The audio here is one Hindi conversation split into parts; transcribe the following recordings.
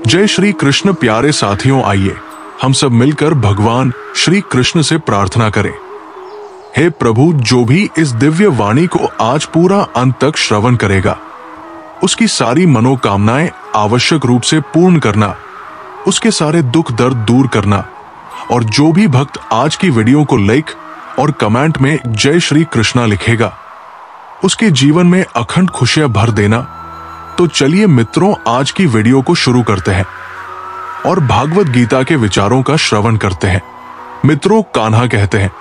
जय श्री कृष्ण प्यारे साथियों, आइए हम सब मिलकर भगवान श्री कृष्ण से प्रार्थना करें। हे प्रभु, जो भी इस दिव्य वाणी को आज पूरा अंत तक श्रवण करेगा, उसकी सारी मनोकामनाएं आवश्यक रूप से पूर्ण करना, उसके सारे दुख दर्द दूर करना, और जो भी भक्त आज की वीडियो को लाइक और कमेंट में जय श्री कृष्णा लिखेगा, उसके जीवन में अखंड खुशियां भर देना। तो चलिए मित्रों, आज की वीडियो को शुरू करते हैं और भागवत गीता के विचारों का श्रवण करते हैं। मित्रों, कान्हा कहते हैं,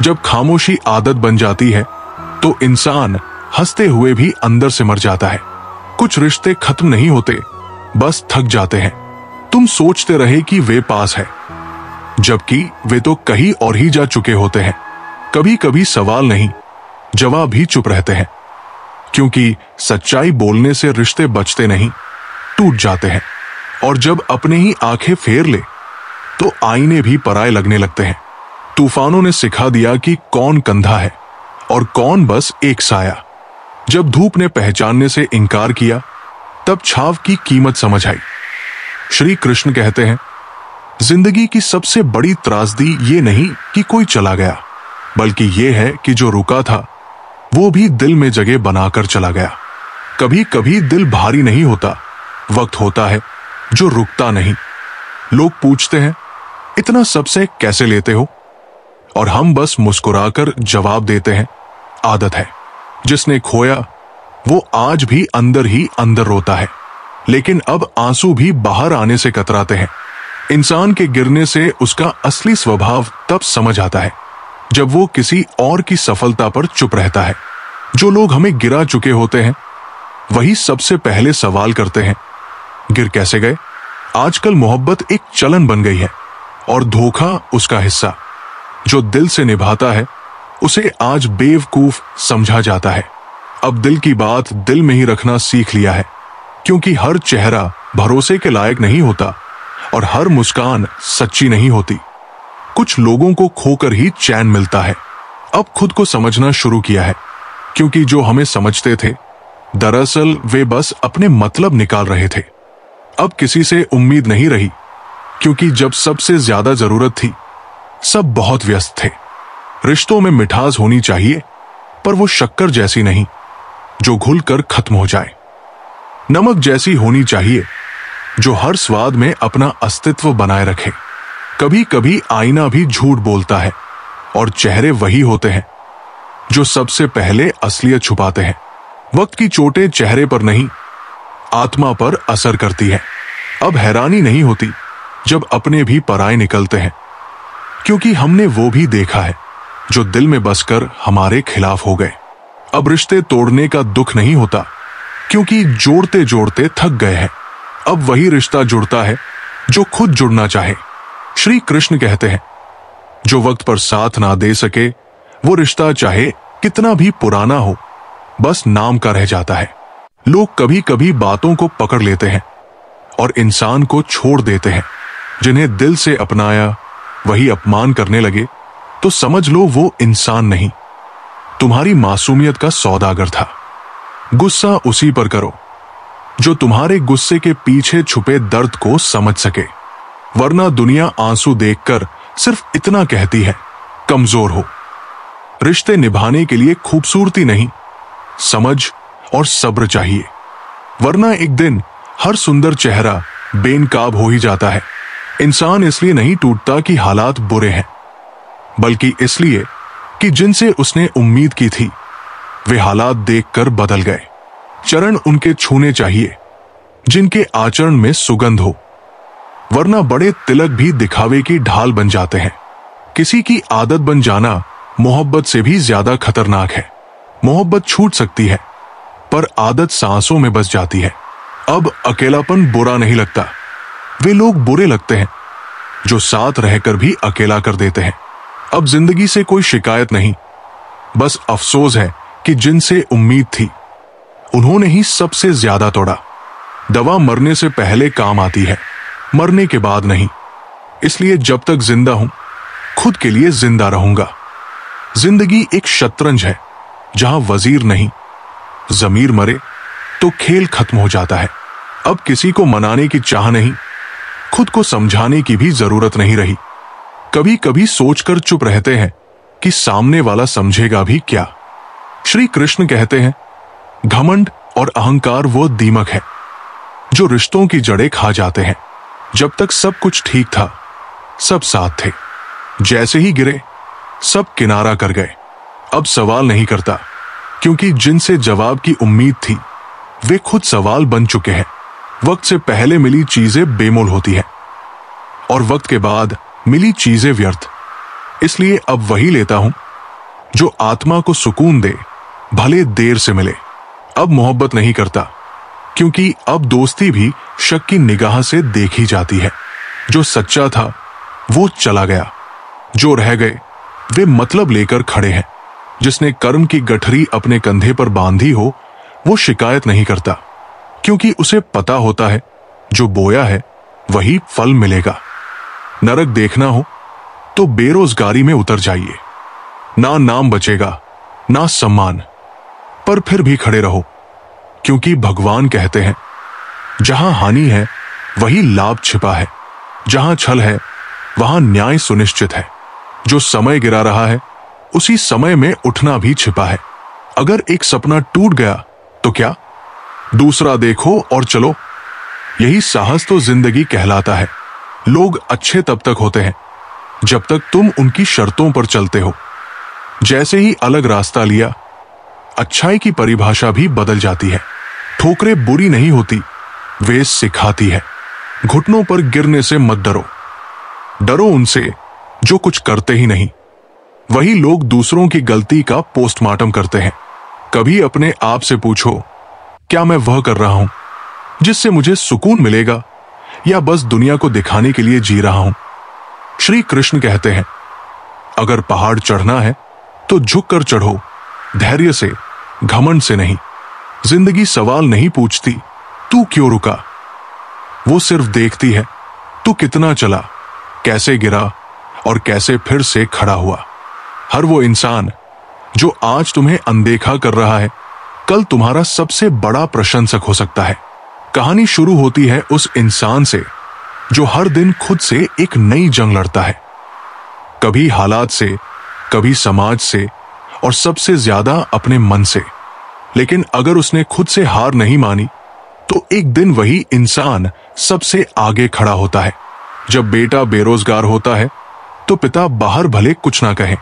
जब खामोशी आदत बन जाती है तो इंसान हंसते हुए भी अंदर से मर जाता है। कुछ रिश्ते खत्म नहीं होते, बस थक जाते हैं। तुम सोचते रहे कि वे पास है, जबकि वे तो कहीं और ही जा चुके होते हैं। कभी कभी सवाल नहीं, जवाब भी चुप रहते हैं, क्योंकि सच्चाई बोलने से रिश्ते बचते नहीं, टूट जाते हैं। और जब अपने ही आंखें फेर ले तो आईने भी पराए लगने लगते हैं। तूफानों ने सिखा दिया कि कौन कंधा है और कौन बस एक साया। जब धूप ने पहचानने से इनकार किया, तब छाव की कीमत समझ आई। श्री कृष्ण कहते हैं, जिंदगी की सबसे बड़ी त्रासदी ये नहीं कि कोई चला गया, बल्कि ये है कि जो रुका था वो भी दिल में जगह बनाकर चला गया। कभी कभी दिल भारी नहीं होता, वक्त होता है जो रुकता नहीं। लोग पूछते हैं, इतना सबसे कैसे लेते हो? और हम बस मुस्कुराकर जवाब देते हैं, आदत है। जिसने खोया वो आज भी अंदर ही अंदर रोता है, लेकिन अब आंसू भी बाहर आने से कतराते हैं। इंसान के गिरने से उसका असली स्वभाव तब समझ आता है जब वो किसी और की सफलता पर चुप रहता है। जो लोग हमें गिरा चुके होते हैं वही सबसे पहले सवाल करते हैं, गिर कैसे गए? आजकल मोहब्बत एक चलन बन गई है और धोखा उसका हिस्सा। जो दिल से निभाता है उसे आज बेवकूफ समझा जाता है। अब दिल की बात दिल में ही रखना सीख लिया है, क्योंकि हर चेहरा भरोसे के लायक नहीं होता और हर मुस्कान सच्ची नहीं होती। कुछ लोगों को खोकर ही चैन मिलता है। अब खुद को समझना शुरू किया है, क्योंकि जो हमें समझते थे दरअसल वे बस अपने मतलब निकाल रहे थे। अब किसी से उम्मीद नहीं रही, क्योंकि जब सबसे ज्यादा जरूरत थी सब बहुत व्यस्त थे। रिश्तों में मिठास होनी चाहिए, पर वो शक्कर जैसी नहीं जो घुलकर खत्म हो जाए। नमक जैसी होनी चाहिए जो हर स्वाद में अपना अस्तित्व बनाए रखे। कभी कभी आईना भी झूठ बोलता है और चेहरे वही होते हैं जो सबसे पहले असलियत छुपाते हैं। वक्त की चोटें चेहरे पर नहीं, आत्मा पर असर करती है। अब हैरानी नहीं होती जब अपने भी पराए निकलते हैं, क्योंकि हमने वो भी देखा है जो दिल में बसकर हमारे खिलाफ हो गए। अब रिश्ते तोड़ने का दुख नहीं होता, क्योंकि जोड़ते जोड़ते थक गए हैं। अब वही रिश्ता जुड़ता है जो खुद जुड़ना चाहे। श्री कृष्ण कहते हैं, जो वक्त पर साथ ना दे सके वो रिश्ता चाहे कितना भी पुराना हो, बस नाम का रह जाता है। लोग कभी कभी बातों को पकड़ लेते हैं और इंसान को छोड़ देते हैं। जिन्हें दिल से अपनाया वही अपमान करने लगे तो समझ लो वो इंसान नहीं, तुम्हारी मासूमियत का सौदागर था। गुस्सा उसी पर करो जो तुम्हारे गुस्से के पीछे छुपे दर्द को समझ सके, वरना दुनिया आंसू देखकर सिर्फ इतना कहती है, कमजोर हो। रिश्ते निभाने के लिए खूबसूरती नहीं, समझ और सब्र चाहिए, वरना एक दिन हर सुंदर चेहरा बेनकाब हो ही जाता है। इंसान इसलिए नहीं टूटता कि हालात बुरे हैं, बल्कि इसलिए कि जिनसे उसने उम्मीद की थी वे हालात देखकर बदल गए। चरण उनके छूने चाहिए जिनके आचरण में सुगंध हो, वरना बड़े तिलक भी दिखावे की ढाल बन जाते हैं। किसी की आदत बन जाना मोहब्बत से भी ज्यादा खतरनाक है। मोहब्बत छूट सकती है, पर आदत सांसों में बस जाती है। अब अकेलापन बुरा नहीं लगता, वे लोग बुरे लगते हैं जो साथ रहकर भी अकेला कर देते हैं। अब जिंदगी से कोई शिकायत नहीं, बस अफसोस है कि जिनसे उम्मीद थी उन्होंने ही सबसे ज्यादा तोड़ा। दवा मरने से पहले काम आती है, मरने के बाद नहीं। इसलिए जब तक जिंदा हूं खुद के लिए जिंदा रहूंगा। जिंदगी एक शतरंज है जहां वजीर नहीं, जमीर मरे तो खेल खत्म हो जाता है। अब किसी को मनाने की चाह नहीं, खुद को समझाने की भी जरूरत नहीं रही। कभी कभी सोचकर चुप रहते हैं कि सामने वाला समझेगा भी क्या। श्री कृष्ण कहते हैं, घमंड और अहंकार वो दीमक है जो रिश्तों की जड़ें खा जाते हैं। जब तक सब कुछ ठीक था, सब साथ थे, जैसे ही गिरे सब किनारा कर गए। अब सवाल नहीं करता, क्योंकि जिनसे जवाब की उम्मीद थी वे खुद सवाल बन चुके हैं। वक्त से पहले मिली चीजें बेमोल होती हैं और वक्त के बाद मिली चीजें व्यर्थ। इसलिए अब वही लेता हूं जो आत्मा को सुकून दे, भले देर से मिले। अब मोहब्बत नहीं करता, क्योंकि अब दोस्ती भी शक की निगाह से देखी जाती है। जो सच्चा था वो चला गया, जो रह गए वे मतलब लेकर खड़े हैं। जिसने कर्म की गठरी अपने कंधे पर बांधी हो वो शिकायत नहीं करता, क्योंकि उसे पता होता है जो बोया है वही फल मिलेगा। नरक देखना हो तो बेरोजगारी में उतर जाइए। ना नाम बचेगा ना सम्मान, पर फिर भी खड़े रहो, क्योंकि भगवान कहते हैं, जहां हानि है वही लाभ छिपा है, जहां छल है वहां न्याय सुनिश्चित है। जो समय गिरा रहा है उसी समय में उठना भी छिपा है। अगर एक सपना टूट गया तो क्या, दूसरा देखो और चलो। यही साहस तो जिंदगी कहलाता है। लोग अच्छे तब तक होते हैं जब तक तुम उनकी शर्तों पर चलते हो। जैसे ही अलग रास्ता लिया, अच्छाई की परिभाषा भी बदल जाती है। ठोकरें बुरी नहीं होती, वे सिखाती है। घुटनों पर गिरने से मत डरो, डरो उनसे जो कुछ करते ही नहीं। वही लोग दूसरों की गलती का पोस्टमार्टम करते हैं। कभी अपने आप से पूछो, क्या मैं वह कर रहा हूं जिससे मुझे सुकून मिलेगा, या बस दुनिया को दिखाने के लिए जी रहा हूं। श्री कृष्ण कहते हैं, अगर पहाड़ चढ़ना है तो झुककर चढ़ो, धैर्य से, घमंड से नहीं। जिंदगी सवाल नहीं पूछती तू क्यों रुका, वो सिर्फ देखती है तू कितना चला, कैसे गिरा और कैसे फिर से खड़ा हुआ। हर वो इंसान जो आज तुम्हें अनदेखा कर रहा है, कल तुम्हारा सबसे बड़ा प्रशंसक हो सकता है। कहानी शुरू होती है उस इंसान से जो हर दिन खुद से एक नई जंग लड़ता है, कभी हालात से, कभी समाज से, और सबसे ज्यादा अपने मन से। लेकिन अगर उसने खुद से हार नहीं मानी तो एक दिन वही इंसान सबसे आगे खड़ा होता है। जब बेटा बेरोजगार होता है तो पिता बाहर भले कुछ ना कहे,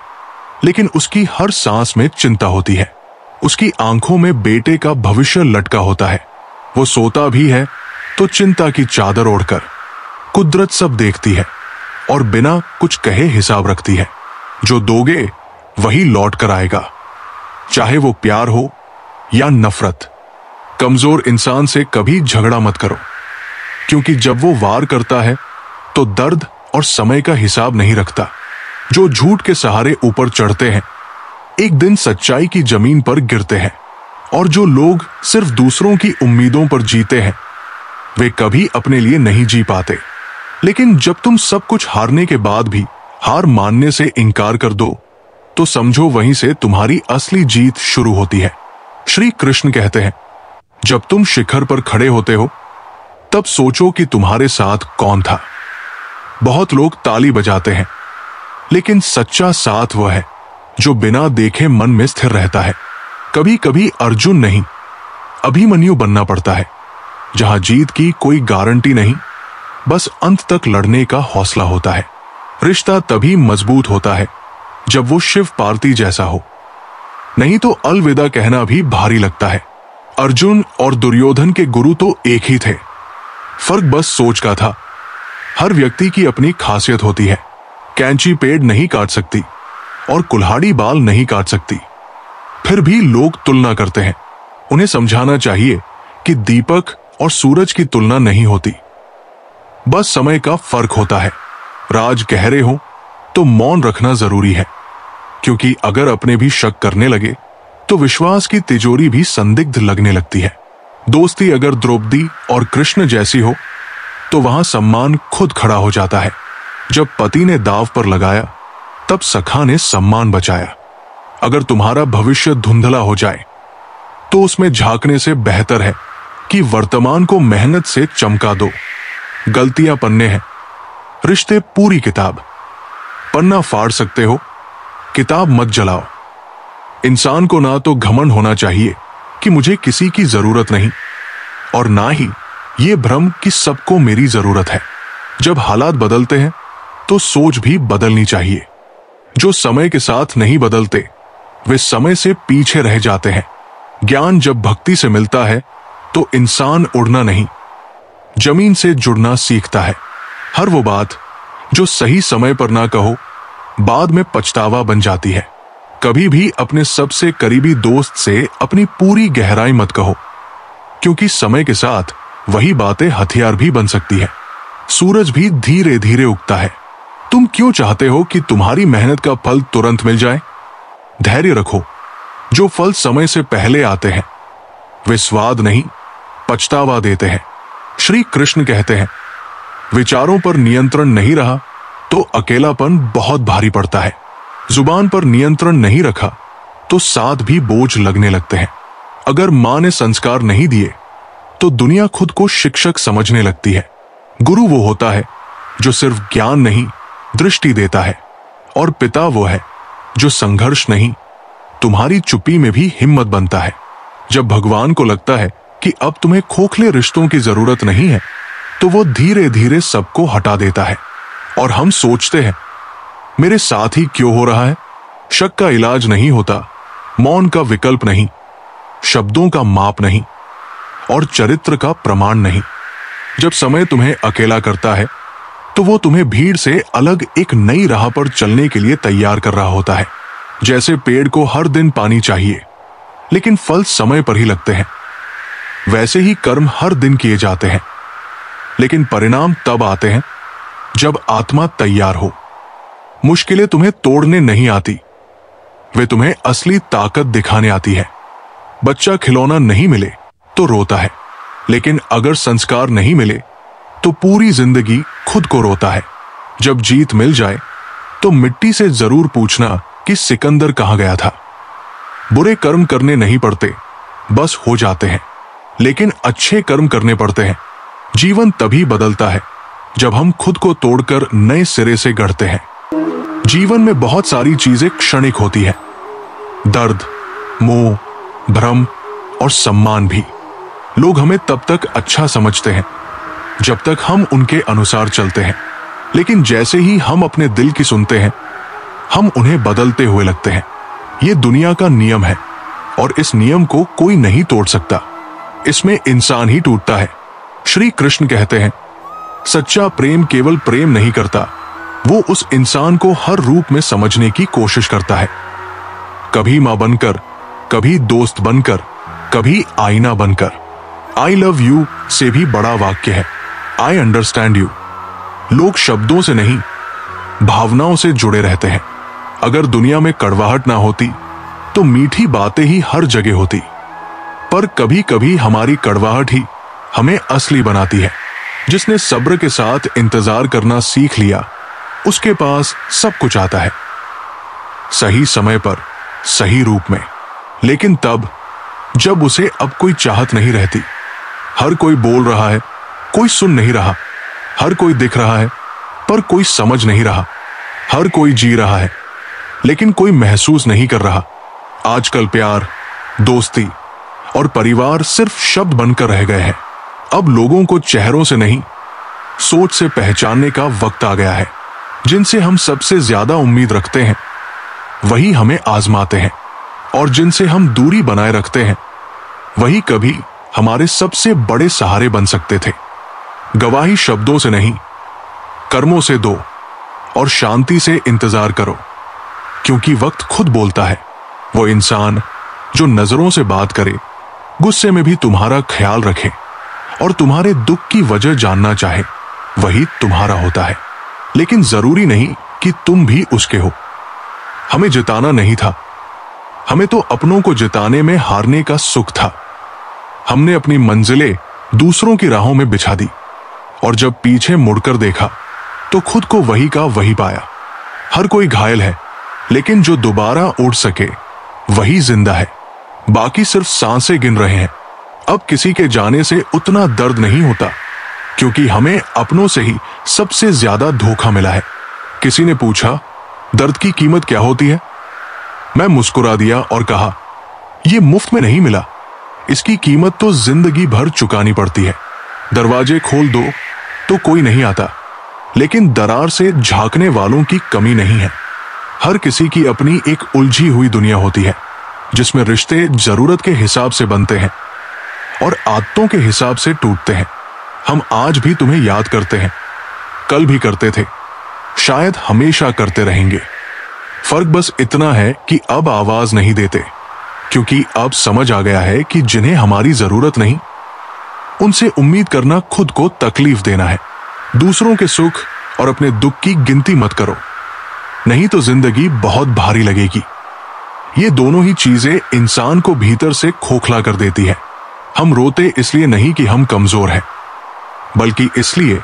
लेकिन उसकी हर सांस में चिंता होती है। उसकी आंखों में बेटे का भविष्य लटका होता है। वो सोता भी है तो चिंता की चादर ओढ़कर। कुदरत सब देखती है और बिना कुछ कहे हिसाब रखती है। जो दोगे वही लौट कर आएगा, चाहे वो प्यार हो या नफरत। कमजोर इंसान से कभी झगड़ा मत करो, क्योंकि जब वो वार करता है तो दर्द और समय का हिसाब नहीं रखता। जो झूठ के सहारे ऊपर चढ़ते हैं एक दिन सच्चाई की जमीन पर गिरते हैं, और जो लोग सिर्फ दूसरों की उम्मीदों पर जीते हैं वे कभी अपने लिए नहीं जी पाते। लेकिन जब तुम सब कुछ हारने के बाद भी हार मानने से इनकार कर दो तो समझो वहीं से तुम्हारी असली जीत शुरू होती है। श्री कृष्ण कहते हैं, जब तुम शिखर पर खड़े होते हो तब सोचो कि तुम्हारे साथ कौन था। बहुत लोग ताली बजाते हैं, लेकिन सच्चा साथ वह है जो बिना देखे मन में स्थिर रहता है। कभी कभी अर्जुन नहीं, अभिमन्यु बनना पड़ता है, जहां जीत की कोई गारंटी नहीं, बस अंत तक लड़ने का हौसला होता है। रिश्ता तभी मजबूत होता है जब वो शिव पार्वती जैसा हो, नहीं तो अलविदा कहना भी भारी लगता है। अर्जुन और दुर्योधन के गुरु तो एक ही थे, फर्क बस सोच का था। हर व्यक्ति की अपनी खासियत होती है। कैंची पेड़ नहीं काट सकती और कुल्हाड़ी बाल नहीं काट सकती, फिर भी लोग तुलना करते हैं। उन्हें समझाना चाहिए कि दीपक और सूरज की तुलना नहीं होती, बस समय का फर्क होता है। राज गहरे हो तो मौन रखना जरूरी है, क्योंकि अगर अपने भी शक करने लगे तो विश्वास की तिजोरी भी संदिग्ध लगने लगती है। दोस्ती अगर द्रौपदी और कृष्ण जैसी हो तो वहां सम्मान खुद खड़ा हो जाता है। जब पति ने दाव पर लगाया तब सखा ने सम्मान बचाया। अगर तुम्हारा भविष्य धुंधला हो जाए तो उसमें झांकने से बेहतर है कि वर्तमान को मेहनत से चमका दो। गलतियां पन्ने हैं, रिश्ते पूरी किताब। पन्ना फाड़ सकते हो, किताब मत जलाओ। इंसान को ना तो घमंड होना चाहिए कि मुझे किसी की जरूरत नहीं, और ना ही ये भ्रम कि सबको मेरी जरूरत है। जब हालात बदलते हैं तो सोच भी बदलनी चाहिए। जो समय के साथ नहीं बदलते वे समय से पीछे रह जाते हैं। ज्ञान जब भक्ति से मिलता है तो इंसान उड़ना नहीं, जमीन से जुड़ना सीखता है। हर वो बात जो सही समय पर ना कहो, बाद में पछतावा बन जाती है। कभी भी अपने सबसे करीबी दोस्त से अपनी पूरी गहराई मत कहो, क्योंकि समय के साथ वही बातें हथियार भी बन सकती है। सूरज भी धीरे धीरे उगता है। तुम क्यों चाहते हो कि तुम्हारी मेहनत का फल तुरंत मिल जाए? धैर्य रखो। जो फल समय से पहले आते हैं वे स्वाद नहीं, पछतावा देते हैं। श्री कृष्ण कहते हैं, विचारों पर नियंत्रण नहीं रहा तो अकेलापन बहुत भारी पड़ता है। जुबान पर नियंत्रण नहीं रखा तो साथ भी बोझ लगने लगते हैं। अगर मां ने संस्कार नहीं दिए तो दुनिया खुद को शिक्षक समझने लगती है। गुरु वो होता है जो सिर्फ ज्ञान नहीं, दृष्टि देता है, और पिता वो है जो संघर्ष नहीं, तुम्हारी चुप्पी में भी हिम्मत बनता है। जब भगवान को लगता है कि अब तुम्हें खोखले रिश्तों की जरूरत नहीं है तो वो धीरे धीरे सबको हटा देता है। और हम सोचते हैं, मेरे साथ ही क्यों हो रहा है? शक का इलाज नहीं होता, मौन का विकल्प नहीं, शब्दों का माप नहीं, और चरित्र का प्रमाण नहीं। जब समय तुम्हें अकेला करता है तो वो तुम्हें भीड़ से अलग एक नई राह पर चलने के लिए तैयार कर रहा होता है। जैसे पेड़ को हर दिन पानी चाहिए लेकिन फल समय पर ही लगते हैं, वैसे ही कर्म हर दिन किए जाते हैं लेकिन परिणाम तब आते हैं जब आत्मा तैयार हो। मुश्किलें तुम्हें तोड़ने नहीं आती, वे तुम्हें असली ताकत दिखाने आती है। बच्चा खिलौना नहीं मिले तो रोता है, लेकिन अगर संस्कार नहीं मिले तो पूरी जिंदगी खुद को रोता है। जब जीत मिल जाए तो मिट्टी से जरूर पूछना कि सिकंदर कहां गया था। बुरे कर्म करने नहीं पड़ते, बस हो जाते हैं, लेकिन अच्छे कर्म करने पड़ते हैं। जीवन तभी बदलता है जब हम खुद को तोड़कर नए सिरे से गढ़ते हैं। जीवन में बहुत सारी चीजें क्षणिक होती है, दर्द, मोह, भ्रम और सम्मान भी। लोग हमें तब तक अच्छा समझते हैं जब तक हम उनके अनुसार चलते हैं, लेकिन जैसे ही हम अपने दिल की सुनते हैं हम उन्हें बदलते हुए लगते हैं। ये दुनिया का नियम है और इस नियम को कोई नहीं तोड़ सकता, इसमें इंसान ही टूटता है। श्री कृष्ण कहते हैं, सच्चा प्रेम केवल प्रेम नहीं करता, वो उस इंसान को हर रूप में समझने की कोशिश करता है। कभी मां बनकर, कभी दोस्त बनकर, कभी आईना बनकर। आई लव यू से भी बड़ा वाक्य है आई अंडरस्टैंड यू। लोग शब्दों से नहीं, भावनाओं से जुड़े रहते हैं। अगर दुनिया में कड़वाहट ना होती तो मीठी बातें ही हर जगह होती, पर कभी कभी हमारी कड़वाहट ही हमें असली बनाती है। जिसने सब्र के साथ इंतजार करना सीख लिया उसके पास सब कुछ आता है, सही समय पर, सही रूप में, लेकिन तब जब उसे अब कोई चाहत नहीं रहती। हर कोई बोल रहा है, कोई सुन नहीं रहा। हर कोई दिख रहा है पर कोई समझ नहीं रहा। हर कोई जी रहा है लेकिन कोई महसूस नहीं कर रहा। आजकल प्यार, दोस्ती और परिवार सिर्फ शब्द बनकर रह गए हैं। अब लोगों को चेहरों से नहीं, सोच से पहचानने का वक्त आ गया है। जिनसे हम सबसे ज्यादा उम्मीद रखते हैं वही हमें आजमाते हैं, और जिनसे हम दूरी बनाए रखते हैं वही कभी हमारे सबसे बड़े सहारे बन सकते थे। गवाही शब्दों से नहीं, कर्मों से दो, और शांति से इंतजार करो, क्योंकि वक्त खुद बोलता है। वो इंसान जो नजरों से बात करे, गुस्से में भी तुम्हारा ख्याल रखे और तुम्हारे दुख की वजह जानना चाहे, वही तुम्हारा होता है। लेकिन जरूरी नहीं कि तुम भी उसके हो। हमें जिताना नहीं था, हमें तो अपनों को जिताने में हारने का सुख था। हमने अपनी मंजिलें दूसरों की राहों में बिछा दी, और जब पीछे मुड़कर देखा तो खुद को वही का वही पाया। हर कोई घायल है, लेकिन जो दोबारा उड़ सके वही जिंदा है। बाकी सिर्फ सांसें गिन रहे हैं। अब किसी के जाने से उतना दर्द नहीं होता, क्योंकि हमें अपनों से ही सबसे ज्यादा धोखा मिला है। किसी ने पूछा, दर्द की कीमत क्या होती है? मैं मुस्कुरा दिया और कहा, यह मुफ्त में नहीं मिला, इसकी कीमत तो जिंदगी भर चुकानी पड़ती है। दरवाजे खोल दो तो कोई नहीं आता, लेकिन दरार से झांकने वालों की कमी नहीं है। हर किसी की अपनी एक उलझी हुई दुनिया होती है, जिसमें रिश्ते जरूरत के हिसाब से बनते हैं और आदतों के हिसाब से टूटते हैं। हम आज भी तुम्हें याद करते हैं, कल भी करते थे, शायद हमेशा करते रहेंगे। फर्क बस इतना है कि अब आवाज नहीं देते, क्योंकि अब समझ आ गया है कि जिन्हें हमारी जरूरत नहीं, उनसे उम्मीद करना खुद को तकलीफ देना है। दूसरों के सुख और अपने दुख की गिनती मत करो, नहीं तो जिंदगी बहुत भारी लगेगी। ये दोनों ही चीजें इंसान को भीतर से खोखला कर देती है। हम रोते इसलिए नहीं कि हम कमजोर हैं, बल्कि इसलिए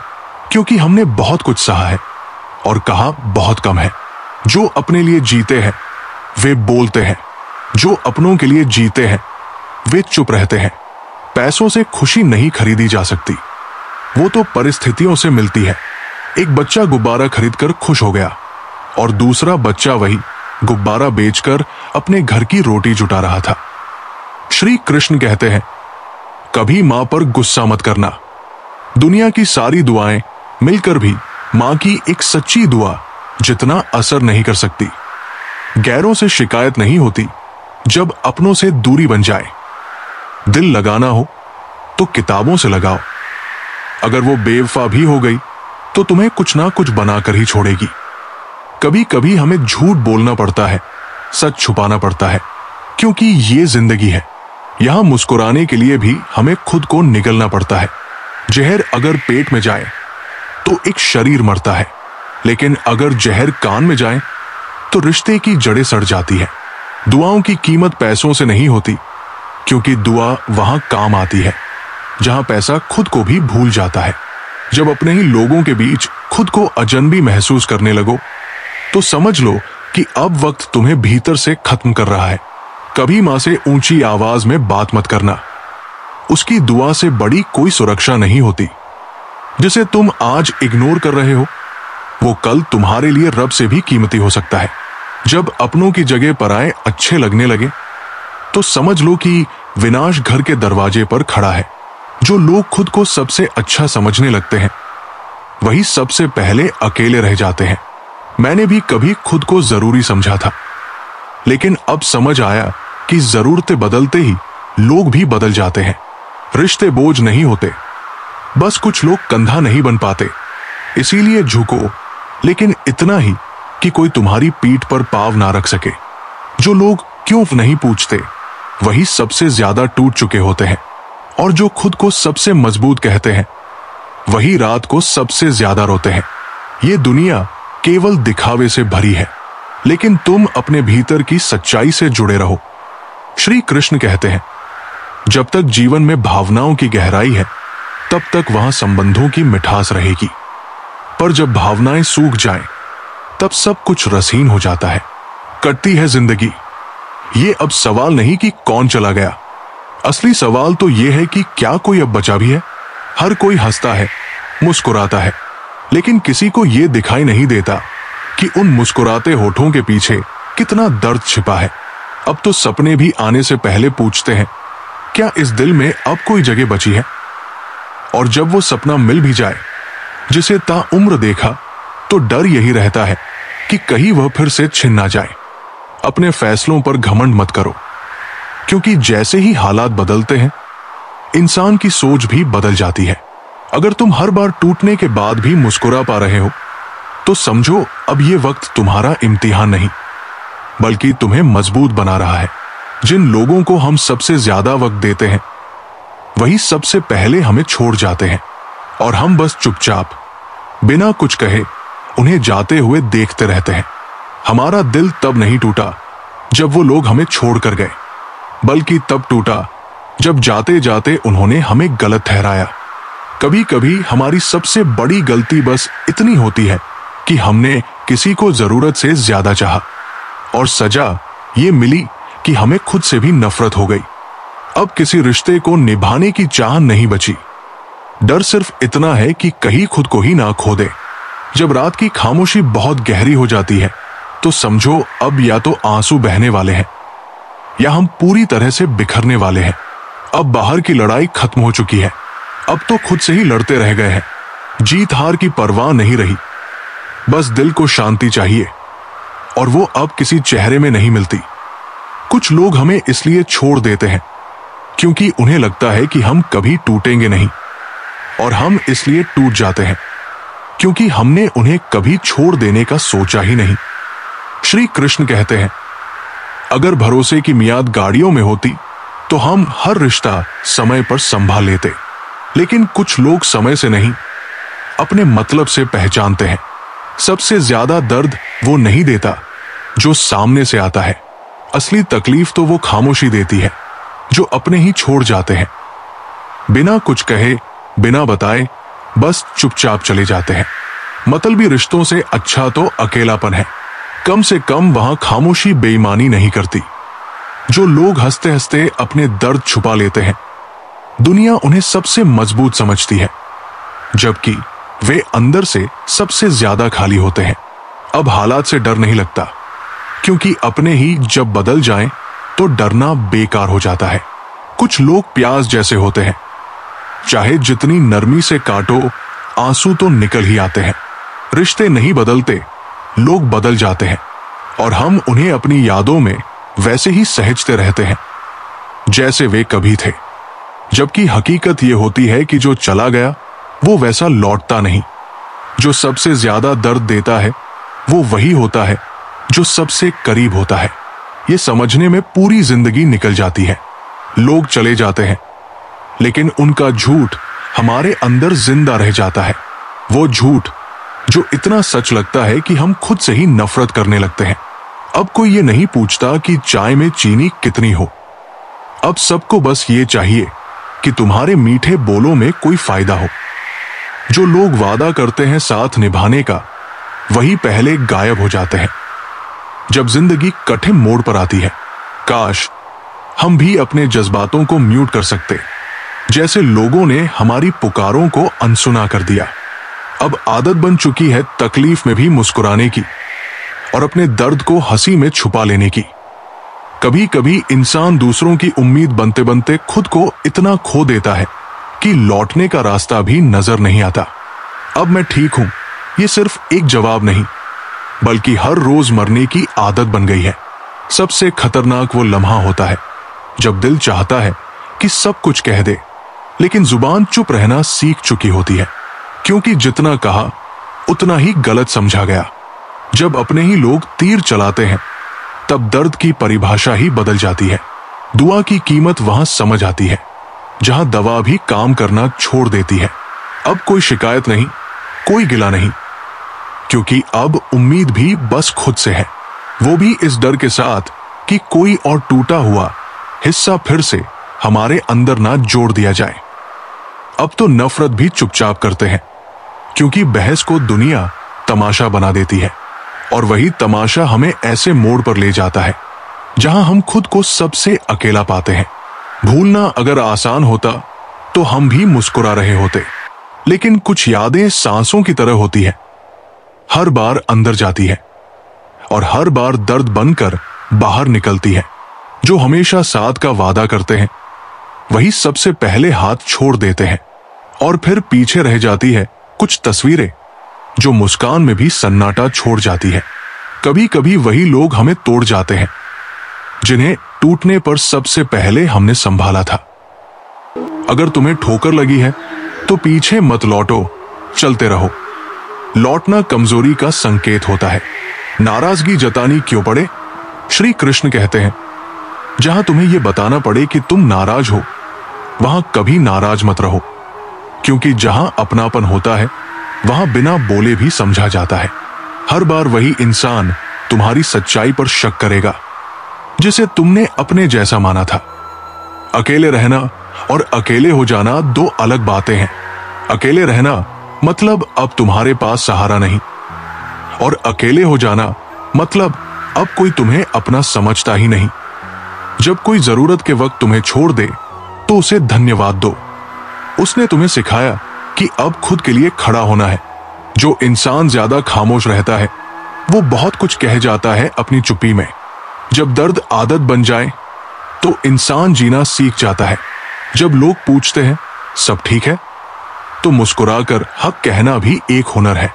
क्योंकि हमने बहुत कुछ सहा है और कहा बहुत कम है। जो अपने लिए जीते हैं वे बोलते हैं, जो अपनों के लिए जीते हैं वे चुप रहते हैं। पैसों से खुशी नहीं खरीदी जा सकती, वो तो परिस्थितियों से मिलती है। एक बच्चा गुब्बारा खरीदकर खुश हो गया और दूसरा बच्चा वही गुब्बारा बेचकर अपने घर की रोटी जुटा रहा था। श्री कृष्ण कहते हैं, कभी मां पर गुस्सा मत करना। दुनिया की सारी दुआएं मिलकर भी मां की एक सच्ची दुआ जितना असर नहीं कर सकती। गैरों से शिकायत नहीं होती जब अपनों से दूरी बन जाए। दिल लगाना हो तो किताबों से लगाओ, अगर वो बेवफा भी हो गई तो तुम्हें कुछ ना कुछ बनाकर ही छोड़ेगी। कभी कभी हमें झूठ बोलना पड़ता है, सच छुपाना पड़ता है, क्योंकि ये जिंदगी है। यहां मुस्कुराने के लिए भी हमें खुद को निगलना पड़ता है। जहर अगर पेट में जाए तो एक शरीर मरता है, लेकिन अगर जहर कान में जाए तो रिश्ते की जड़ें सड़ जाती है। दुआओं की कीमत पैसों से नहीं होती, क्योंकि दुआ वहां काम आती है जहां पैसा खुद को भी भूल जाता है। जब अपने ही लोगों के बीच खुद को अजनबी महसूस करने लगो तो समझ लो कि अब वक्त तुम्हें भीतर से खत्म कर रहा है। कभी मां से ऊंची आवाज में बात मत करना, उसकी दुआ से बड़ी कोई सुरक्षा नहीं होती। जिसे तुम आज इग्नोर कर रहे हो वो कल तुम्हारे लिए रब से भी कीमती हो सकता है। जब अपनों की जगह पराए अच्छे लगने लगे तो समझ लो कि विनाश घर के दरवाजे पर खड़ा है। जो लोग खुद को सबसे अच्छा समझने लगते हैं वही सबसे पहले अकेले रह जाते हैं। मैंने भी कभी खुद को जरूरी समझा था, लेकिन अब समझ आया कि जरूरतें बदलते ही लोग भी बदल जाते हैं। रिश्ते बोझ नहीं होते, बस कुछ लोग कंधा नहीं बन पाते। इसीलिए झुको, लेकिन इतना ही कि कोई तुम्हारी पीठ पर पाँव ना रख सके। जो लोग क्यों नहीं पूछते वही सबसे ज्यादा टूट चुके होते हैं, और जो खुद को सबसे मजबूत कहते हैं वही रात को सबसे ज्यादा रोते हैं। ये दुनिया केवल दिखावे से भरी है, लेकिन तुम अपने भीतर की सच्चाई से जुड़े रहो। श्री कृष्ण कहते हैं, जब तक जीवन में भावनाओं की गहराई है तब तक वहां संबंधों की मिठास रहेगी, पर जब भावनाएं सूख जाएं, तब सब कुछ रसहीन हो जाता है। कटती है जिंदगी। ये अब सवाल नहीं कि कौन चला गया, असली सवाल तो ये है कि क्या कोई अब बचा भी है। हर कोई हंसता है, मुस्कुराता है, लेकिन किसी को यह दिखाई नहीं देता कि उन मुस्कुराते होठों के पीछे कितना दर्द छिपा है। अब तो सपने भी आने से पहले पूछते हैं, क्या इस दिल में अब कोई जगह बची है? और जब वो सपना मिल भी जाए जिसे ताउम्र देखा, तो डर यही रहता है कि कहीं वह फिर से छिन ना जाए। अपने फैसलों पर घमंड मत करो, क्योंकि जैसे ही हालात बदलते हैं इंसान की सोच भी बदल जाती है। अगर तुम हर बार टूटने के बाद भी मुस्कुरा पा रहे हो तो समझो अब यह वक्त तुम्हारा इम्तिहान नहीं, बल्कि तुम्हें मजबूत बना रहा है। जिन लोगों को हम सबसे ज्यादा वक्त देते हैं वही सबसे पहले हमें छोड़ जाते हैं, और हम बस चुपचाप बिना कुछ कहे उन्हें जाते हुए देखते रहते हैं। हमारा दिल तब नहीं टूटा जब वो लोग हमें छोड़कर गए, बल्कि तब टूटा जब जाते जाते उन्होंने हमें गलत ठहराया। कभी कभी हमारी सबसे बड़ी गलती बस इतनी होती है कि हमने किसी को जरूरत से ज्यादा चाहा, और सजा ये मिली कि हमें खुद से भी नफरत हो गई। अब किसी रिश्ते को निभाने की चाह नहीं बची। डर सिर्फ इतना है कि कहीं खुद को ही ना खो दे। जब रात की खामोशी बहुत गहरी हो जाती है तो समझो अब या तो आंसू बहने वाले हैं या हम पूरी तरह से बिखरने वाले हैं। अब बाहर की लड़ाई खत्म हो चुकी है, अब तो खुद से ही लड़ते रह गए हैं। जीत हार की परवाह नहीं रही, बस दिल को शांति चाहिए, और वो अब किसी चेहरे में नहीं मिलती। कुछ लोग हमें इसलिए छोड़ देते हैं क्योंकि उन्हें लगता है कि हम कभी टूटेंगे नहीं, और हम इसलिए टूट जाते हैं क्योंकि हमने उन्हें कभी छोड़ देने का सोचा ही नहीं। श्री कृष्ण कहते हैं, अगर भरोसे की मियाद गाड़ियों में होती तो हम हर रिश्ता समय पर संभाल लेते, लेकिन कुछ लोग समय से नहीं, अपने मतलब से पहचानते हैं। सबसे ज्यादा दर्द वो नहीं देता जो सामने से आता है, असली तकलीफ तो वो खामोशी देती है जो अपने ही छोड़ जाते हैं। बिना कुछ कहे, बिना बताए, बस चुपचाप चले जाते हैं। मतलबी रिश्तों से अच्छा तो अकेलापन है। कम से कम वहां खामोशी बेईमानी नहीं करती। जो लोग हंसते हंसते अपने दर्द छुपा लेते हैं, दुनिया उन्हें सबसे मजबूत समझती है, जबकि वे अंदर से सबसे ज्यादा खाली होते हैं। अब हालात से डर नहीं लगता, क्योंकि अपने ही जब बदल जाएं तो डरना बेकार हो जाता है। कुछ लोग प्याज जैसे होते हैं, चाहे जितनी नरमी से काटो, आंसू तो निकल ही आते हैं। रिश्ते नहीं बदलते, लोग बदल जाते हैं, और हम उन्हें अपनी यादों में वैसे ही सहेजते रहते हैं जैसे वे कभी थे। जबकि हकीकत यह होती है कि जो चला गया वो वैसा लौटता नहीं। जो सबसे ज्यादा दर्द देता है वो वही होता है जो सबसे करीब होता है। ये समझने में पूरी जिंदगी निकल जाती है। लोग चले जाते हैं, लेकिन उनका झूठ हमारे अंदर जिंदा रह जाता है। वो झूठ जो इतना सच लगता है कि हम खुद से ही नफरत करने लगते हैं। अब कोई ये नहीं पूछता कि चाय में चीनी कितनी हो। अब सबको बस ये चाहिए कि तुम्हारे मीठे बोलों में कोई फायदा हो। जो लोग वादा करते हैं साथ निभाने का, वही पहले गायब हो जाते हैं जब जिंदगी कठिन मोड़ पर आती है। काश हम भी अपने जज्बातों को म्यूट कर सकते, जैसे लोगों ने हमारी पुकारों को अनसुना कर दिया। अब आदत बन चुकी है तकलीफ में भी मुस्कुराने की और अपने दर्द को हंसी में छुपा लेने की। कभी कभी इंसान दूसरों की उम्मीद बनते बनते खुद को इतना खो देता है कि लौटने का रास्ता भी नजर नहीं आता। अब मैं ठीक हूं, ये सिर्फ एक जवाब नहीं, बल्कि हर रोज मरने की आदत बन गई है। सबसे खतरनाक वो लम्हा होता है जब दिल चाहता है कि सब कुछ कह दे, लेकिन जुबान चुप रहना सीख चुकी होती है, क्योंकि जितना कहा उतना ही गलत समझा गया। जब अपने ही लोग तीर चलाते हैं, तब दर्द की परिभाषा ही बदल जाती है। दुआ की कीमत वहां समझ आती है जहां दवा भी काम करना छोड़ देती है। अब कोई शिकायत नहीं, कोई गिला नहीं, क्योंकि अब उम्मीद भी बस खुद से है, वो भी इस डर के साथ कि कोई और टूटा हुआ हिस्सा फिर से हमारे अंदर ना जोड़ दिया जाए। अब तो नफरत भी चुपचाप करते हैं, क्योंकि बहस को दुनिया तमाशा बना देती है, और वही तमाशा हमें ऐसे मोड़ पर ले जाता है जहां हम खुद को सबसे अकेला पाते हैं। भूलना अगर आसान होता तो हम भी मुस्कुरा रहे होते, लेकिन कुछ यादें सांसों की तरह होती है, हर बार अंदर जाती है और हर बार दर्द बनकर बाहर निकलती है। जो हमेशा साथ का वादा करते हैं वही सबसे पहले हाथ छोड़ देते हैं, और फिर पीछे रह जाती है कुछ तस्वीरें जो मुस्कान में भी सन्नाटा छोड़ जाती है। कभी कभी वही लोग हमें तोड़ जाते हैं जिन्हें टूटने पर सबसे पहले हमने संभाला था। अगर तुम्हें ठोकर लगी है तो पीछे मत लौटो, चलते रहो। लौटना कमजोरी का संकेत होता है, नाराजगी जतानी क्यों पड़े। श्री कृष्ण कहते हैं, जहां तुम्हें यह बताना पड़े कि तुम नाराज हो, वहां कभी नाराज मत रहो, क्योंकि जहां अपनापन होता है वहां बिना बोले भी समझा जाता है। हर बार वही इंसान तुम्हारी सच्चाई पर शक करेगा जिसे तुमने अपने जैसा माना था। अकेले रहना और अकेले हो जाना दो अलग बातें हैं। अकेले रहना मतलब अब तुम्हारे पास सहारा नहीं, और अकेले हो जाना मतलब अब कोई तुम्हें अपना समझता ही नहीं। जब कोई जरूरत के वक्त तुम्हें छोड़ दे तो उसे धन्यवाद दो। उसने तुम्हें सिखाया कि अब खुद के लिए खड़ा होना है। जो इंसान ज्यादा खामोश रहता है वो बहुत कुछ कह जाता है अपनी चुप्पी में। जब दर्द आदत बन जाए तो इंसान जीना सीख जाता है। जब लोग पूछते हैं सब ठीक है, तो मुस्कुराकर हक कहना भी एक हुनर है।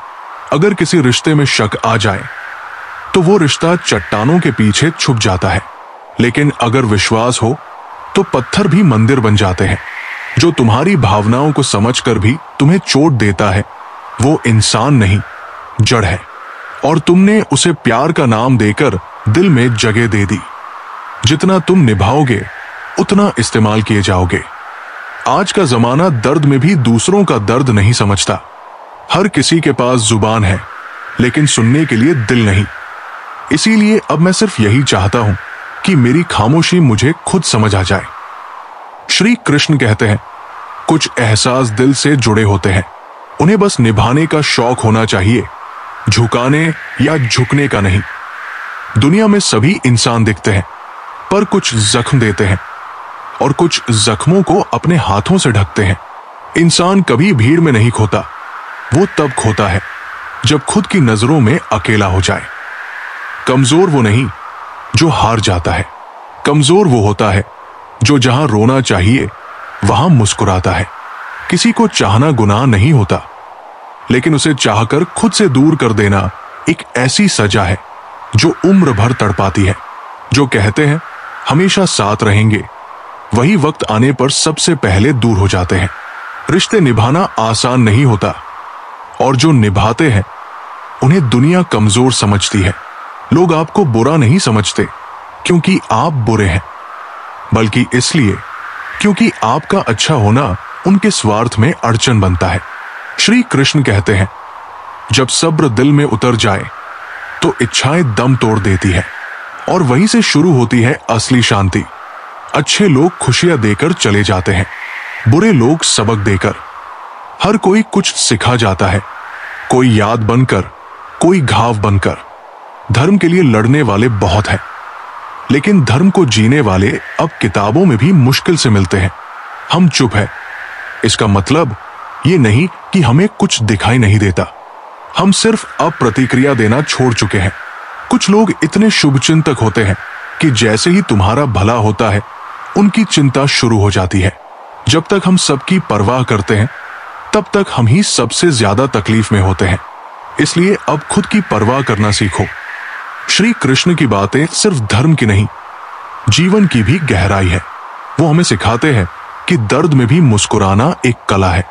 अगर किसी रिश्ते में शक आ जाए तो वो रिश्ता चट्टानों के पीछे छुप जाता है, लेकिन अगर विश्वास हो तो पत्थर भी मंदिर बन जाते हैं। जो तुम्हारी भावनाओं को समझकर भी तुम्हें चोट देता है वो इंसान नहीं, जड़ है, और तुमने उसे प्यार का नाम देकर दिल में जगह दे दी। जितना तुम निभाओगे उतना इस्तेमाल किए जाओगे। आज का जमाना दर्द में भी दूसरों का दर्द नहीं समझता। हर किसी के पास जुबान है लेकिन सुनने के लिए दिल नहीं। इसीलिए अब मैं सिर्फ यही चाहता हूं कि मेरी खामोशी मुझे खुद समझ आ जाए। श्री कृष्ण कहते हैं कुछ एहसास दिल से जुड़े होते हैं, उन्हें बस निभाने का शौक होना चाहिए, झुकाने या झुकने का नहीं। दुनिया में सभी इंसान दिखते हैं, पर कुछ जख्म देते हैं और कुछ जख्मों को अपने हाथों से ढकते हैं। इंसान कभी भीड़ में नहीं खोता, वो तब खोता है जब खुद की नजरों में अकेला हो जाए। कमजोर वो नहीं जो हार जाता है, कमजोर वो होता है जो जहां रोना चाहिए वहां मुस्कुराता है। किसी को चाहना गुनाह नहीं होता, लेकिन उसे चाहकर खुद से दूर कर देना एक ऐसी सजा है जो उम्र भर तड़पाती है। जो कहते हैं हमेशा साथ रहेंगे, वही वक्त आने पर सबसे पहले दूर हो जाते हैं। रिश्ते निभाना आसान नहीं होता, और जो निभाते हैं उन्हें दुनिया कमजोर समझती है। लोग आपको बुरा नहीं समझते क्योंकि आप बुरे हैं, बल्कि इसलिए क्योंकि आपका अच्छा होना उनके स्वार्थ में अड़चन बनता है। श्री कृष्ण कहते हैं जब सब्र दिल में उतर जाए तो इच्छाएं दम तोड़ देती है, और वहीं से शुरू होती है असली शांति। अच्छे लोग खुशियां देकर चले जाते हैं, बुरे लोग सबक देकर। हर कोई कुछ सिखा जाता है, कोई याद बनकर, कोई घाव बनकर। धर्म के लिए लड़ने वाले बहुत हैं, लेकिन धर्म को जीने वाले अब किताबों में भी मुश्किल से मिलते हैं। हम चुप है, इसका मतलब ये नहीं कि हमें कुछ दिखाई नहीं देता, हम सिर्फ अब प्रतिक्रिया देना छोड़ चुके हैं। कुछ लोग इतने शुभचिंतक होते हैं कि जैसे ही तुम्हारा भला होता है उनकी चिंता शुरू हो जाती है। जब तक हम सबकी परवाह करते हैं तब तक हम ही सबसे ज्यादा तकलीफ में होते हैं। इसलिए अब खुद की परवाह करना सीखो। श्री कृष्ण की बातें सिर्फ धर्म की नहीं, जीवन की भी गहराई है। वो हमें सिखाते हैं कि दर्द में भी मुस्कुराना एक कला है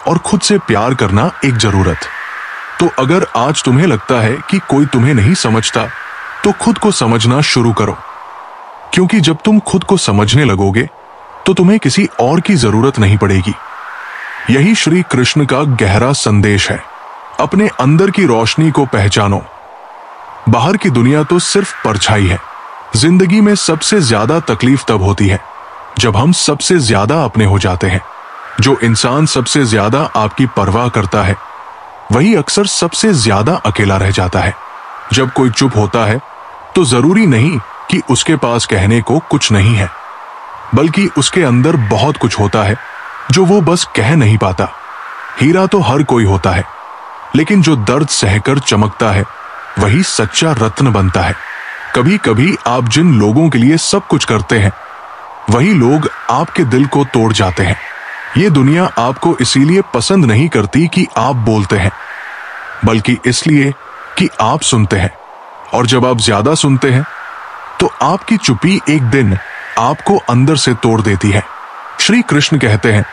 और खुद से प्यार करना एक जरूरत। तो अगर आज तुम्हें लगता है कि कोई तुम्हें नहीं समझता, तो खुद को समझना शुरू करो, क्योंकि जब तुम खुद को समझने लगोगे तो तुम्हें किसी और की जरूरत नहीं पड़ेगी। यही श्री कृष्ण का गहरा संदेश है। अपने अंदर की रोशनी को पहचानो। बाहर की दुनिया तो सिर्फ परछाई है। जिंदगी में सबसे ज्यादा तकलीफ तब होती है जब हम सबसे ज्यादा अपने हो जाते हैं। जो इंसान सबसे ज्यादा आपकी परवाह करता है वही अक्सर सबसे ज्यादा अकेला रह जाता है। जब कोई चुप होता है तो जरूरी नहीं कि उसके पास कहने को कुछ नहीं है, बल्कि उसके अंदर बहुत कुछ होता है जो वो बस कह नहीं पाता। हीरा तो हर कोई होता है, लेकिन जो दर्द सहकर चमकता है वही सच्चा रत्न बनता है। कभी कभी आप जिन लोगों के लिए सब कुछ करते हैं वही लोग आपके दिल को तोड़ जाते हैं। ये दुनिया आपको इसीलिए पसंद नहीं करती कि आप बोलते हैं, बल्कि इसलिए कि आप सुनते हैं। और जब आप ज्यादा सुनते हैं तो आपकी चुप्पी एक दिन आपको अंदर से तोड़ देती है। श्री कृष्ण कहते हैं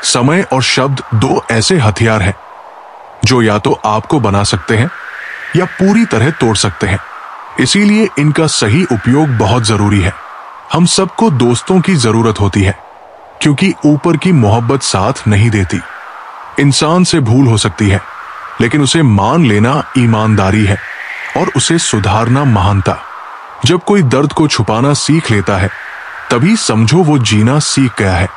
समय और शब्द दो ऐसे हथियार हैं जो या तो आपको बना सकते हैं या पूरी तरह तोड़ सकते हैं। इसीलिए इनका सही उपयोग बहुत जरूरी है। हम सबको दोस्तों की जरूरत होती है, क्योंकि ऊपर की मोहब्बत साथ नहीं देती। इंसान से भूल हो सकती है, लेकिन उसे मान लेना ईमानदारी है और उसे सुधारना महानता। जब कोई दर्द को छुपाना सीख लेता है तभी समझो वो जीना सीख गया है।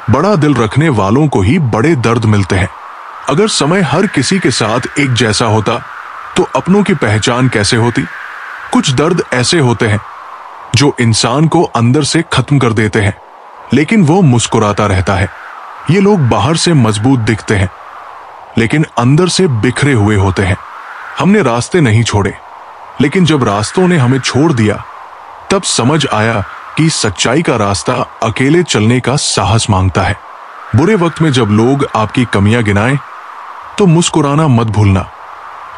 बड़ा दिल रखने वालों को ही बड़े दर्द मिलते हैं। अगर समय हर किसी के साथ एक जैसा होता तो अपनों की पहचान कैसे होती। कुछ दर्द ऐसे होते हैं जो इंसान को अंदर से खत्म कर देते हैं, लेकिन वो मुस्कुराता रहता है। ये लोग बाहर से मजबूत दिखते हैं, लेकिन अंदर से बिखरे हुए होते हैं। हमने रास्ते नहीं छोड़े, लेकिन जब रास्तों ने हमें छोड़ दिया, तब समझ आया कि सच्चाई का रास्ता अकेले चलने का साहस मांगता है। बुरे वक्त में जब लोग आपकी कमियां गिनाएं, तो मुस्कुराना मत भूलना,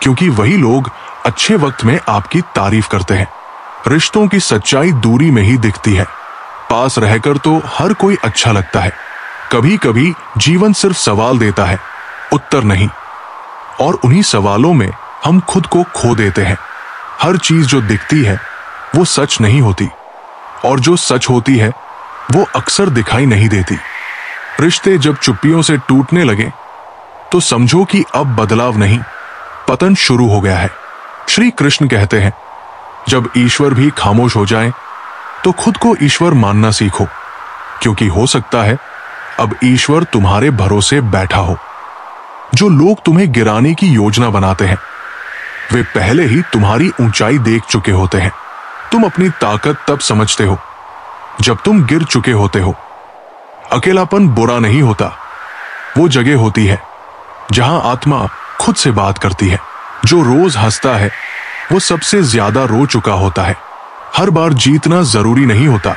क्योंकि वही लोग अच्छे वक्त में आपकी तारीफ करते हैं। रिश्तों की सच्चाई दूरी में ही दिखती है। पास रहकर तो हर कोई अच्छा लगता है। कभी कभी जीवन सिर्फ सवाल देता है, उत्तर नहीं, और उन्हीं सवालों में हम खुद को खो देते हैं। हर चीज जो दिखती है वो सच नहीं होती, और जो सच होती है वो अक्सर दिखाई नहीं देती। रिश्ते जब चुप्पियों से टूटने लगे, तो समझो कि अब बदलाव नहीं, पतन शुरू हो गया है। श्री कृष्ण कहते हैं, जब ईश्वर भी खामोश हो जाए, तो खुद को ईश्वर मानना सीखो, क्योंकि हो सकता है अब ईश्वर तुम्हारे भरोसे बैठा हो। जो लोग तुम्हें गिराने की योजना बनाते हैं, वे पहले ही तुम्हारी ऊंचाई देख चुके होते हैं। तुम अपनी ताकत तब समझते हो जब तुम गिर चुके होते हो। अकेलापन बुरा नहीं होता, वो जगह होती है जहां आत्मा खुद से बात करती है। जो रोज हंसता है वो सबसे ज्यादा रो चुका होता है। हर बार जीतना जरूरी नहीं होता,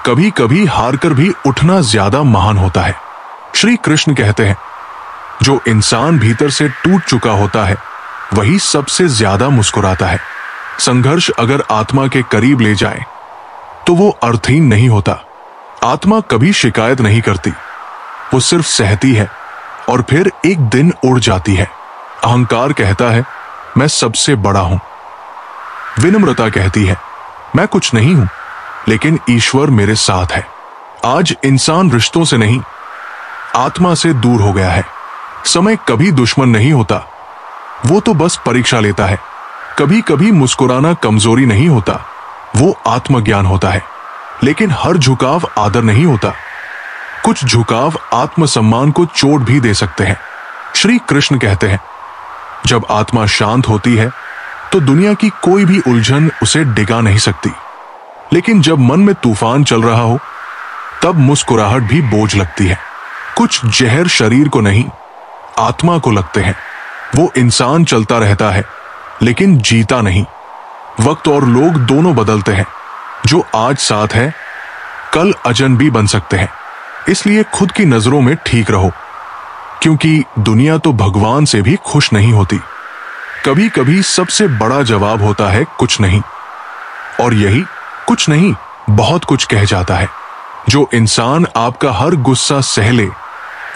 कभी कभी हार कर भी उठना ज्यादा महान होता है। श्री कृष्ण कहते हैं, जो इंसान भीतर से टूट चुका होता है वही सबसे ज्यादा मुस्कुराता है। संघर्ष अगर आत्मा के करीब ले जाए तो वो अर्थहीन नहीं होता। आत्मा कभी शिकायत नहीं करती, वो सिर्फ सहती है और फिर एक दिन उड़ जाती है। अहंकार कहता है, मैं सबसे बड़ा हूं। विनम्रता कहती है, मैं कुछ नहीं हूं, लेकिन ईश्वर मेरे साथ है। आज इंसान रिश्तों से नहीं, आत्मा से दूर हो गया है। समय कभी दुश्मन नहीं होता, वो तो बस परीक्षा लेता है। कभी कभी मुस्कुराना कमजोरी नहीं होता, वो आत्मज्ञान होता है। लेकिन हर झुकाव आदर नहीं होता, कुछ झुकाव आत्मसम्मान को चोट भी दे सकते हैं। श्री कृष्ण कहते हैं, जब आत्मा शांत होती है तो दुनिया की कोई भी उलझन उसे डिगा नहीं सकती। लेकिन जब मन में तूफान चल रहा हो, तब मुस्कुराहट भी बोझ लगती है। कुछ जहर शरीर को नहीं, आत्मा को लगते हैं। वो इंसान चलता रहता है, लेकिन जीता नहीं। वक्त और लोग दोनों बदलते हैं। जो आज साथ है, कल अजनबी बन सकते हैं। इसलिए खुद की नजरों में ठीक रहो, क्योंकि दुनिया तो भगवान से भी खुश नहीं होती। कभी कभी सबसे बड़ा जवाब होता है कुछ नहीं, और यही कुछ नहीं बहुत कुछ कह जाता है। जो इंसान आपका हर गुस्सा सह ले,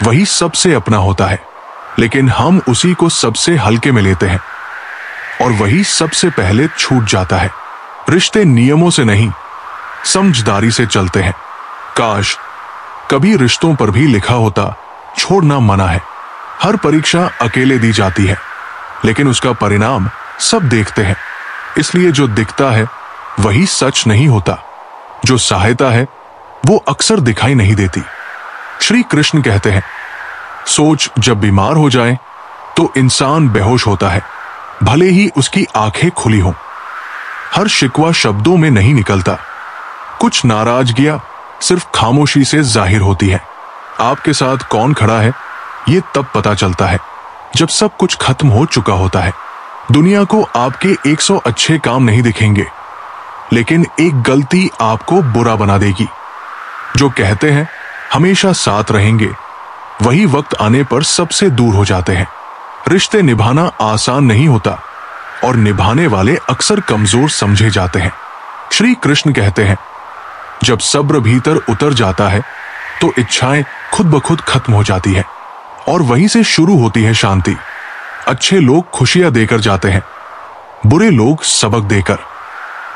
वही सबसे अपना होता है। लेकिन हम उसी को सबसे हल्के में लेते हैं, और वही सबसे पहले छूट जाता है। रिश्ते नियमों से नहीं, समझदारी से चलते हैं। काश कभी रिश्तों पर भी लिखा होता, छोड़ना मना है। हर परीक्षा अकेले दी जाती है, लेकिन उसका परिणाम सब देखते हैं। इसलिए जो दिखता है वही सच नहीं होता। जो सहायता है वो अक्सर दिखाई नहीं देती। श्री कृष्ण कहते हैं, सोच जब बीमार हो जाए तो इंसान बेहोश होता है, भले ही उसकी आंखें खुली हों। हर शिकवा शब्दों में नहीं निकलता, कुछ नाराजगियां सिर्फ खामोशी से जाहिर होती है। आपके साथ कौन खड़ा है ये तब पता चलता है जब सब कुछ खत्म हो चुका होता है। दुनिया को आपके 100 अच्छे काम नहीं दिखेंगे, लेकिन एक गलती आपको बुरा बना देगी। जो कहते हैं हमेशा साथ रहेंगे, वही वक्त आने पर सबसे दूर हो जाते हैं। रिश्ते निभाना आसान नहीं होता, और निभाने वाले अक्सर कमजोर समझे जाते हैं। श्री कृष्ण कहते हैं, जब सब्र भीतर उतर जाता है तो इच्छाएं खुद ब खुद खत्म हो जाती है, और वहीं से शुरू होती है शांति। अच्छे लोग खुशियां देकर जाते हैं, बुरे लोग सबक देकर।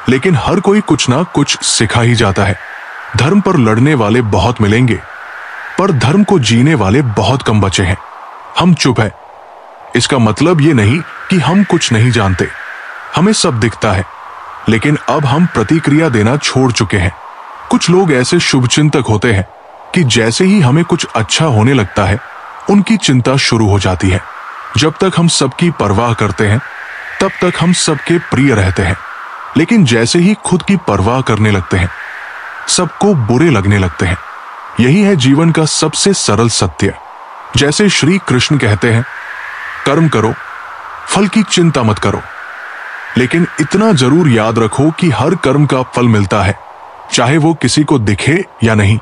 लेकिन हर कोई कुछ ना कुछ सिखा ही जाता है। धर्म पर लड़ने वाले बहुत मिलेंगे, पर धर्म को जीने वाले बहुत कम बचे हैं। हम चुप है, इसका मतलब ये नहीं कि हम कुछ नहीं जानते। हमें सब दिखता है, लेकिन अब हम प्रतिक्रिया देना छोड़ चुके हैं। कुछ लोग ऐसे शुभचिंतक होते हैं कि जैसे ही हमें कुछ अच्छा होने लगता है, उनकी चिंता शुरू हो जाती है। जब तक हम सबकी परवाह करते हैं, तब तक हम सबके प्रिय रहते हैं। लेकिन जैसे ही खुद की परवाह करने लगते हैं, सबको बुरे लगने लगते हैं। यही है जीवन का सबसे सरल सत्य। जैसे श्री कृष्ण कहते हैं, कर्म करो, फल की चिंता मत करो, लेकिन इतना जरूर याद रखो कि हर कर्म का फल मिलता है, चाहे वो किसी को दिखे या नहीं।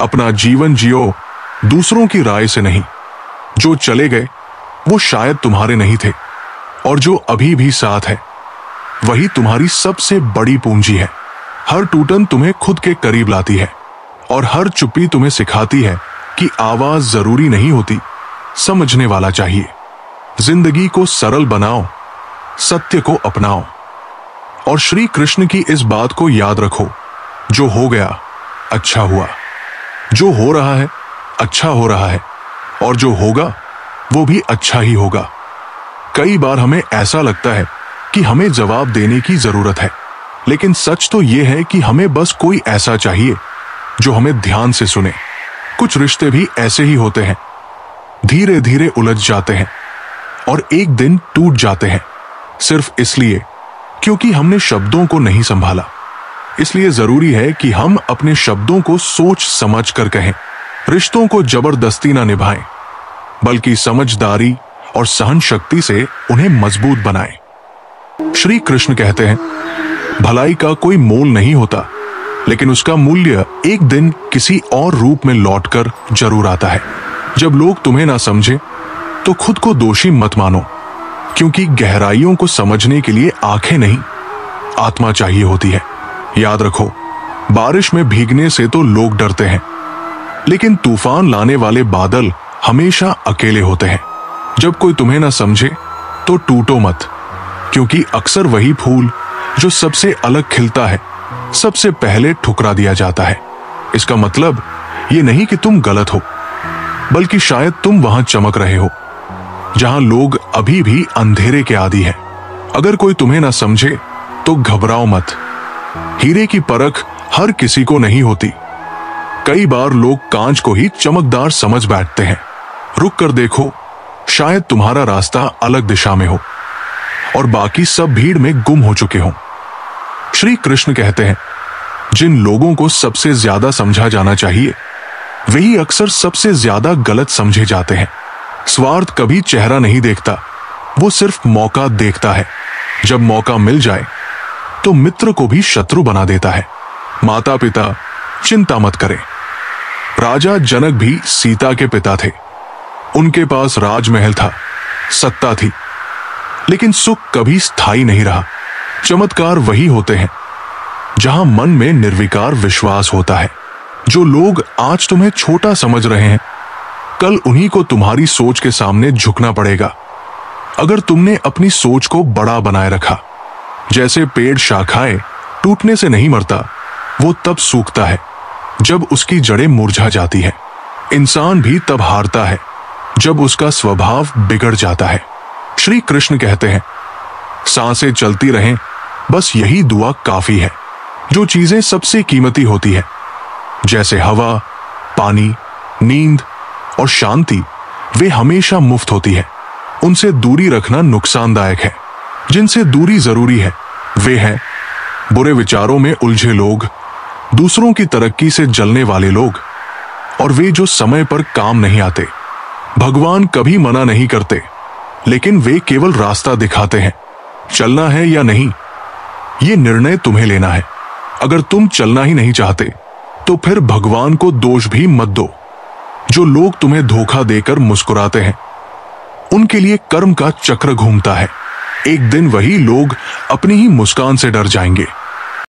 अपना जीवन जियो दूसरों की राय से नहीं। जो चले गए वो शायद तुम्हारे नहीं थे, और जो अभी भी साथ है वही तुम्हारी सबसे बड़ी पूंजी है। हर टूटन तुम्हें खुद के करीब लाती है, और हर चुप्पी तुम्हें सिखाती है कि आवाज जरूरी नहीं होती, समझने वाला चाहिए। जिंदगी को सरल बनाओ, सत्य को अपनाओ, और श्री कृष्ण की इस बात को याद रखो, जो हो गया अच्छा हुआ, जो हो रहा है अच्छा हो रहा है, और जो होगा वो भी अच्छा ही होगा। कई बार हमें ऐसा लगता है कि हमें जवाब देने की जरूरत है, लेकिन सच तो यह है कि हमें बस कोई ऐसा चाहिए जो हमें ध्यान से सुने। कुछ रिश्ते भी ऐसे ही होते हैं, धीरे धीरे उलझ जाते हैं और एक दिन टूट जाते हैं, सिर्फ इसलिए क्योंकि हमने शब्दों को नहीं संभाला। इसलिए जरूरी है कि हम अपने शब्दों को सोच समझ कर कहें। रिश्तों को जबरदस्ती ना निभाएं, बल्कि समझदारी और सहन शक्ति से उन्हें मजबूत बनाएं। श्री कृष्ण कहते हैं, भलाई का कोई मोल नहीं होता, लेकिन उसका मूल्य एक दिन किसी और रूप में लौटकर जरूर आता है। जब लोग तुम्हें ना समझे तो खुद को दोषी मत मानो, क्योंकि गहराइयों को समझने के लिए आंखें नहीं, आत्मा चाहिए होती है। याद रखो, बारिश में भीगने से तो लोग डरते हैं, लेकिन तूफान लाने वाले बादल हमेशा अकेले होते हैं। जब कोई तुम्हें ना समझे तो टूटो मत, क्योंकि अक्सर वही फूल जो सबसे अलग खिलता है, सबसे पहले ठुकरा दिया जाता है। इसका मतलब ये नहीं कि तुम गलत हो, बल्कि शायद तुम वहां चमक रहे हो जहां लोग अभी भी अंधेरे के आदी हैं। अगर कोई तुम्हें ना समझे तो घबराओ मत। हीरे की परख हर किसी को नहीं होती। कई बार लोग कांच को ही चमकदार समझ बैठते हैं। रुक कर देखो, शायद तुम्हारा रास्ता अलग दिशा में हो और बाकी सब भीड़ में गुम हो चुके हों। श्री कृष्ण कहते हैं, जिन लोगों को सबसे ज्यादा समझा जाना चाहिए वही अक्सर सबसे ज्यादा गलत समझे जाते हैं। स्वार्थ कभी चेहरा नहीं देखता, वो सिर्फ मौका देखता है। जब मौका मिल जाए तो मित्र को भी शत्रु बना देता है। माता पिता चिंता मत करें। राजा जनक भी सीता के पिता थे। उनके पास राजमहल था, सत्ता थी, लेकिन सुख कभी स्थायी नहीं रहा। चमत्कार वही होते हैं जहां मन में निर्विकार विश्वास होता है। जो लोग आज तुम्हें छोटा समझ रहे हैं, कल उन्हीं को तुम्हारी सोच के सामने झुकना पड़ेगा। अगर तुमने अपनी सोच को बड़ा बनाए रखा, जैसे पेड़ शाखाएं टूटने से नहीं मरता, वो तब सूखता है जब उसकी जड़ें मुरझा जाती है। इंसान भी तब हारता है जब उसका स्वभाव बिगड़ जाता है। श्री कृष्ण कहते हैं, सांसें चलती रहें, बस यही दुआ काफी है। जो चीजें सबसे कीमती होती है, जैसे हवा, पानी, नींद और शांति, वे हमेशा मुफ्त होती है। उनसे दूरी रखना नुकसानदायक है। जिनसे दूरी जरूरी है वे हैं बुरे विचारों में उलझे लोग, दूसरों की तरक्की से जलने वाले लोग, और वे जो समय पर काम नहीं आते। भगवान कभी मना नहीं करते, लेकिन वे केवल रास्ता दिखाते हैं। चलना है या नहीं, ये निर्णय तुम्हें लेना है। अगर तुम चलना ही नहीं चाहते तो फिर भगवान को दोष भी मत दो। जो लोग तुम्हें धोखा देकर मुस्कुराते हैं, उनके लिए कर्म का चक्र घूमता है। एक दिन वही लोग अपनी ही मुस्कान से डर जाएंगे।